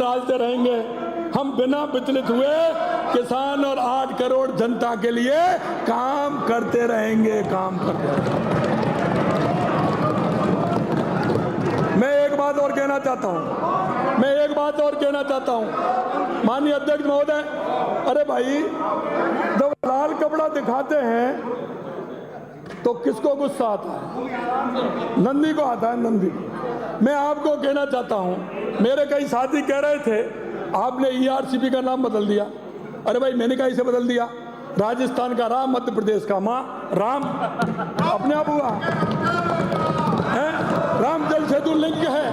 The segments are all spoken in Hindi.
राजते रहेंगे। हम बिना विचलित हुए किसान और 8 करोड़ जनता के लिए काम करते रहेंगे, काम करते रहेंगे। मैं एक बात और कहना चाहता हूं, माननीय अध्यक्ष महोदय, अरे भाई जब लाल कपड़ा दिखाते हैं तो किसको गुस्सा आता है? नंदी को आता है, नंदी। मैं आपको कहना चाहता हूं, मेरे कई साथी कह रहे थे आपने ERCP का नाम बदल दिया। अरे भाई मैंने कैसे बदल दिया? राजस्थान का राम, मध्य प्रदेश का मां राम अपने आप हुआ है। राम जल सेतु लिंक है,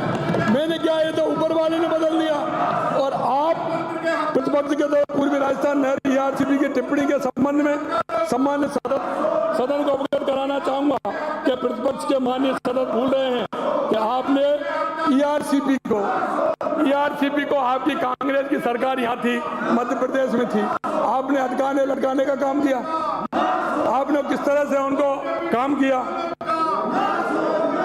मैंने क्या, ये तो ऊपर वाले ने बदल दिया। और आप प्रतिपक्ष के तो पूर्वी राजस्थान नहर ERCP की टिप्पणी के संबंध में सम्मानित सदन को अवगत कराना चाहूंगा कि प्रतिपक्ष के माननीय सदस्य भूल रहे हैं कि आपने ERCP को आपकी कांग्रेस की सरकार यहाँ थी, मध्य प्रदेश में थी, आपने अटकाने लटकाने का काम किया। आपने किस तरह से उनको काम किया?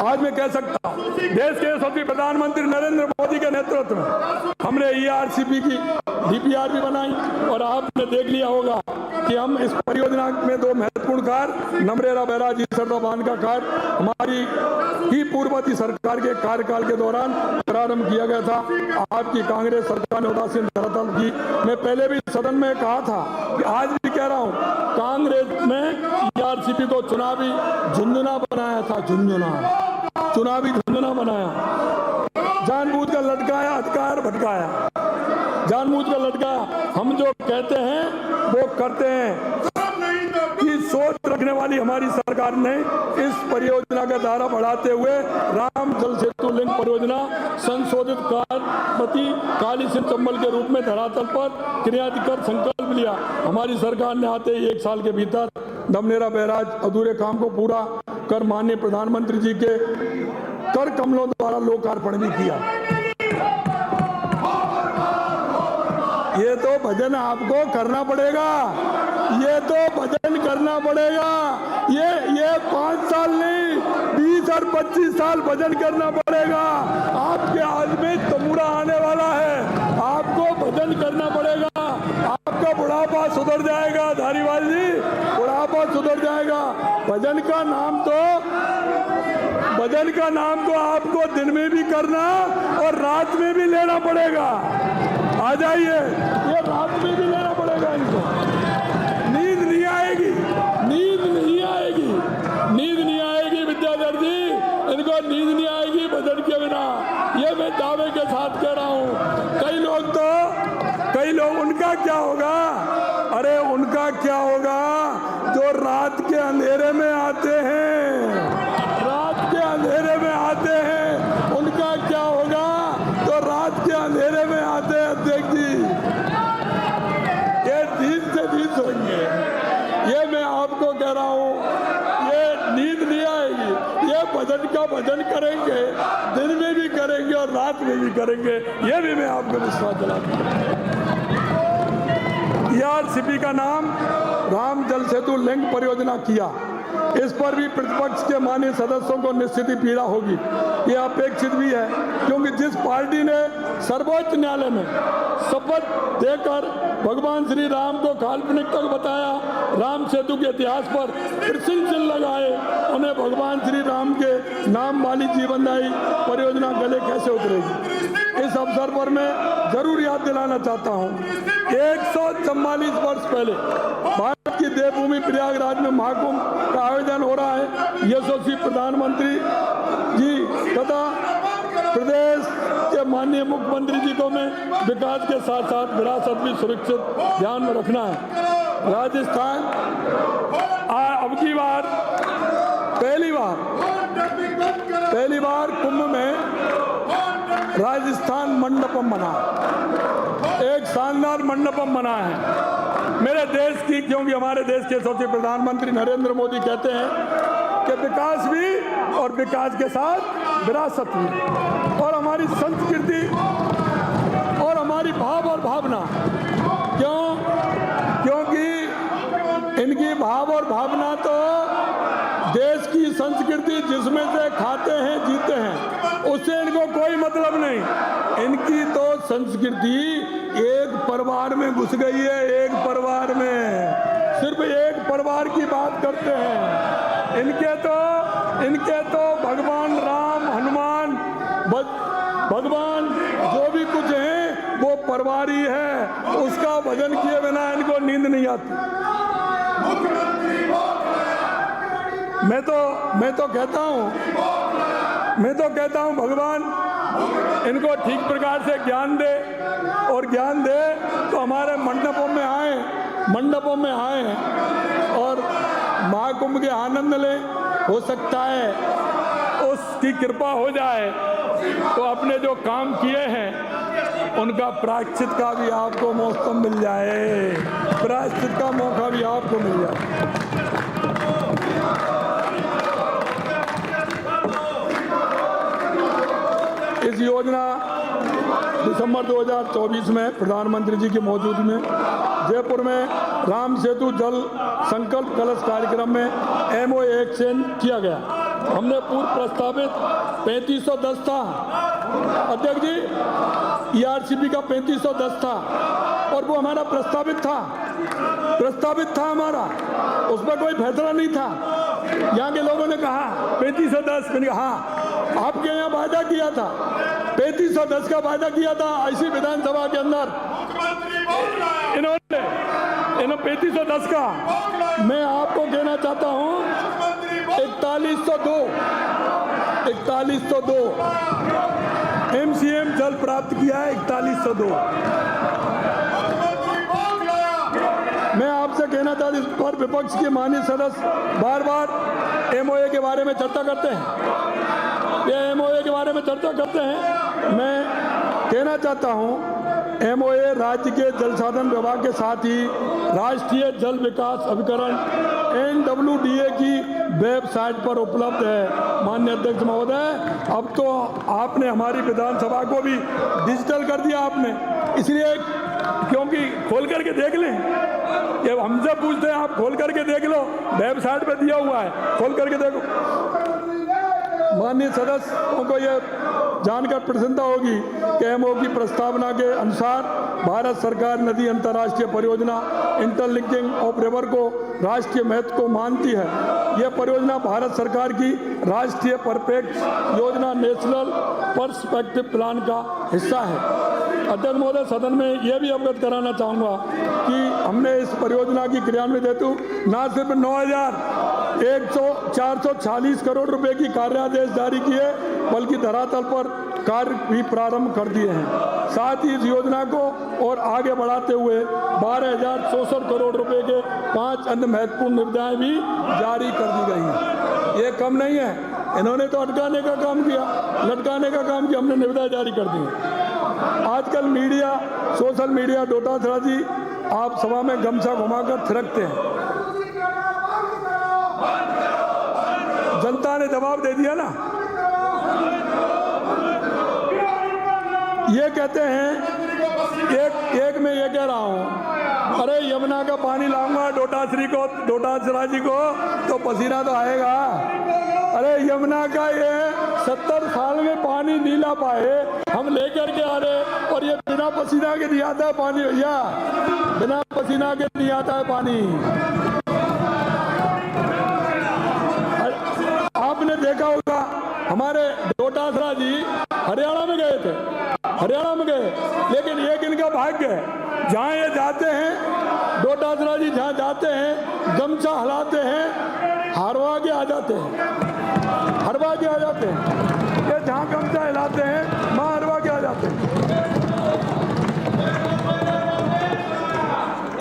आज मैं कह सकता हूँ देश के यशस्वी प्रधानमंत्री नरेंद्र मोदी के नेतृत्व में हमने ERCP की DPR भी बनाई और आपने देख लिया होगा कि हम इस परियोजना में 2 महत्वपूर्ण कार्य, नमरेरा बैराज ईसरदा बांध का कार्य हमारी ही पूर्ववर्ती सरकार के कार्यकाल के दौरान प्रारंभ किया गया था। आपकी कांग्रेस सरकार ने उदासीन धरातल की। मैं पहले भी सदन में कहा था कि आज भी कह रहा हूँ, कांग्रेस में ERCP को चुनावी झुंझुना बनाया था, चुनावी झुंझुना बनाया, जानबूझ कर लटकाया, अधिकार भटकाया, जानबूझ कर लटकाया। हम जो कहते हैं वो करते हैं। की सोच रखने वाली हमारी सरकार ने इस परियोजना का दायरा बढ़ाते हुए राम जल सेतु लिंक परियोजना संशोधित कार्यपति काली सिंह चंबल के रूप में धरातल पर क्रियान्वित कर संकल्प लिया। हमारी सरकार ने आते ही 1 साल के भीतर नमरेरा बैराज अधूरे काम को पूरा कर माननीय प्रधानमंत्री जी के कर कमलों द्वारा लोकार्पण भी किया। ये तो भजन आपको करना पड़ेगा, ये तो भजन करना पड़ेगा। ये 5 साल नहीं, 20 और 25 साल भजन करना पड़ेगा। आपके हाथ में तमुड़ा आने वाला है, आपको भजन करना पड़ेगा। आपका बुढ़ापा सुधर जाएगा धारीवाल जी, बुढ़ापा सुधर जाएगा। भजन का नाम तो आपको दिन में भी करना और रात में भी लेना पड़ेगा। आ जाइए, ये रात में भी लेना पड़ेगा इनको। नींद नहीं आएगी विद्याधर जी, इनको नींद नहीं आएगी भजन के बिना। ये मैं दावे के साथ कह रहा हूँ। कई लोग उनका क्या होगा? अरे उनका क्या होगा जो रात के अंधेरे में आते हैं, उनका क्या होगा तो रात के अंधेरे में आते हैं। अध्यक्ष जी, ये दिन से दिन सोएंगे, ये मैं आपको कह रहा हूँ। ये नींद नहीं आएगी, ये भजन का भजन करेंगे, दिन में भी करेंगे और रात में भी करेंगे। ये भी मैं आपको विश्वास दिलाता हूँ। ERCP का नाम राम जल सेतु लिंक परियोजना किया, इस पर भी प्रतिपक्ष के माननीय सदस्यों को निश्चित ही पीड़ा होगी। ये अपेक्षित भी है, क्योंकि जिस पार्टी ने सर्वोच्च न्यायालय में शपथ देकर भगवान श्री राम को काल्पनिक तक बताया, राम सेतु के इतिहास पर प्रश्न चिन्ह लगाए, उन्हें भगवान श्री राम के नाम वाली जीवनदायी परियोजना गले कैसे उतरेगी? इस अवसर पर मैं जरूर याद दिलाना चाहता हूँ, 144 वर्ष पहले भारत की देवभूमि प्रयागराज में महाकुंभ का आयोजन हो रहा है। यशस्वी प्रधानमंत्री जी तथा प्रदेश के माननीय मुख्यमंत्री जी को मैं विकास के साथ साथ विरासत भी सुरक्षित ध्यान में रखना है। राजस्थान अब की बार पहली बार कुंभ में राजस्थान मंडपम बना, एक शानदार मंडपम बना है मेरे देश की, क्योंकि हमारे देश के यशस्वी प्रधानमंत्री नरेंद्र मोदी कहते हैं कि विकास भी और विकास के साथ विरासत भी, और हमारी संस्कृति और हमारी भाव और भावना। क्योंकि इनकी भाव और भावना तो देश की संस्कृति जिसमें से खाते हैं जीते हैं उससे इनको कोई मतलब नहीं। इनकी तो संस्कृति एक परिवार में घुस गई है, एक परिवार में सिर्फ एक परिवार की बात करते हैं। इनके तो भगवान राम, हनुमान, भगवान जो भी कुछ है वो परिवार ही है, उसका भजन किए बिना इनको नींद नहीं आती। मैं तो कहता हूँ भगवान इनको ठीक प्रकार से ज्ञान दे, और ज्ञान दे तो हमारे मंडपों में आए और महाकुंभ के आनंद लें। हो सकता है उसकी कृपा हो जाए तो अपने जो काम किए हैं उनका प्रायश्चित का भी आपको मौका मिल जाए, प्रायश्चित का मौका भी आपको मिल जाए। इस योजना दिसंबर 2024 में प्रधानमंत्री जी की मौजूदगी में जयपुर में राम सेतु जल संकल्प कलश कार्यक्रम में MOA एक्सचेंज किया गया। हमने पूर्व प्रस्तावित 3510 था अध्यक्ष जी, ERCP का 3510 था और वो हमारा प्रस्तावित था हमारा, उसमें कोई फैसला नहीं था। यहाँ के लोगों ने कहा 3510, मैंने कहा हाँ आपके यहाँ वायदा किया था, 3510 का वायदा किया था ऐसी विधानसभा के अंदर इन्होंने 3510 का। मैं आपको कहना चाहता हूँ 4102 MCM जल प्राप्त किया है, 4102। मैं आपसे कहना चाहता हूँ, इस पर विपक्ष के माननीय सदस्य बार बार MOA के बारे में चर्चा करते हैं, ये MOA के बारे में चर्चा करते हैं। मैं कहना चाहता हूँ MOA राज्य के जल साधन विभाग के साथ ही राष्ट्रीय जल विकास अभिकरण NWDA की वेबसाइट पर उपलब्ध है। माननीय अध्यक्ष महोदय, अब तो आपने हमारी विधानसभा को भी डिजिटल कर दिया आपने, इसलिए क्योंकि खोल करके देख लें, ये हमसे पूछते हैं आप खोल करके देख लो, वेबसाइट पे दिया हुआ है, खोल करके देखो। माननीय सदस्यों को ये जानकर प्रसन्नता होगी कि MOA की प्रस्तावना के अनुसार भारत सरकार नदी अंतर्राष्ट्रीय परियोजना इंटरलिंकिंग ऑफ रिवर को राष्ट्रीय महत्व को मानती है। यह परियोजना भारत सरकार की राष्ट्रीय परिप्रेक्ष्य योजना नेशनल पर्सपेक्टिव प्लान का हिस्सा है। अध्यक्ष महोदय, सदन में यह भी अवगत कराना चाहूँगा कि हमने इस परियोजना की क्रियान्वित हेतु न सिर्फ 446 करोड़ रुपए की कार्यादेश जारी किए, बल्कि धरातल पर कार्य भी प्रारंभ कर दिए हैं। साथ ही इस योजना को और आगे बढ़ाते हुए 12,064 करोड़ रुपए के 5 अन्य महत्वपूर्ण निर्णय भी जारी कर दी गई हैं। ये कम नहीं है, इन्होंने तो लटकाने का काम किया, हमने निर्णय जारी कर दिए। आजकल मीडिया, सोशल मीडिया, डोटासरा जी आप सभा में गमछा घुमाकर थिरकते हैं। जनता ने जवाब दे दिया ना। ये कहते हैं एक मैं ये कह रहा हूँ, अरे यमुना का पानी लाऊंगा डोटासरा जी को तो पसीना तो आएगा। अरे यमुना का ये 70 साल में पानी नहीं ला पाए, हम लेकर के आ रहे, और ये बिना पसीना के नहीं आता है पानी भैया, बिना पसीना के नहीं आता है पानी। आपने देखा होगा हमारे डोटासरा जी हरियाणा में गए थे, लेकिन एक इनका भाग्य है, जहाँ ये जाते हैं डोटासरा जी, जहाँ जाते हैं गमछा हिलाते हैं, हरवा के आ जाते हैं, ये जहाँ गमछा हिलाते हैं वहाँ हरवा के आ जाते हैं।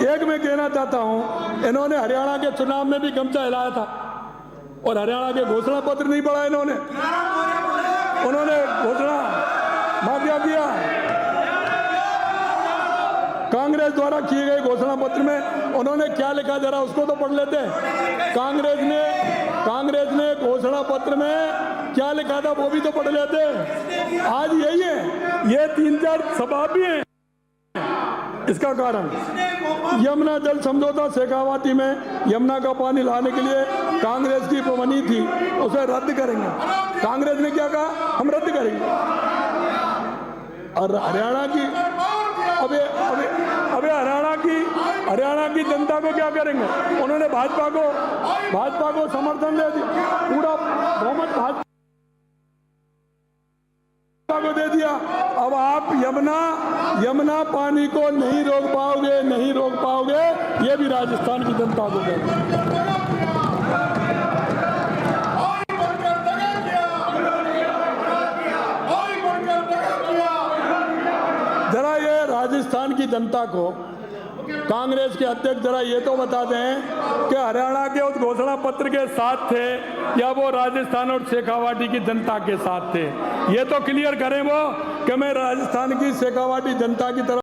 एक मैं कहना चाहता हूँ, इन्होंने हरियाणा के चुनाव में भी गमछा हिलाया था और हरियाणा के घोषणा पत्र नहीं पढ़ा उन्होंने घोषणा माफिया किया। कांग्रेस द्वारा किए गए घोषणा पत्र में उन्होंने क्या लिखा, जरा उसको तो पढ़ लेते हैं। कांग्रेस ने घोषणा पत्र में क्या लिखा था वो भी तो पढ़ लेते हैं। आज यही है, ये 3-4 सभा भी हैं, इसका कारण यमुना जल समझौता शेखावाटी में यमुना का पानी लाने के लिए कांग्रेस की बनी थी, उसे रद्द करेंगे। कांग्रेस ने क्या कहा, हम रद्द करेंगे। और हरियाणा की अबे हरियाणा की जनता को क्या करेंगे? उन्होंने भाजपा को समर्थन दे दिया, पूरा बहुमत भाजपा को दे दिया। अब आप यमुना पानी को नहीं रोक पाओगे, ये भी राजस्थान की जनता को कह जरा ये राजस्थान की जनता को कांग्रेस के अध्यक्ष जरा ये तो बता दें कि हरियाणा के उस घोषणा पत्र के साथ थे या वो राजस्थान और शेखावाटी की जनता के साथ थे। ये तो क्लियर करें वो कि मैं राजस्थान की शेखावाटी जनता की तरफ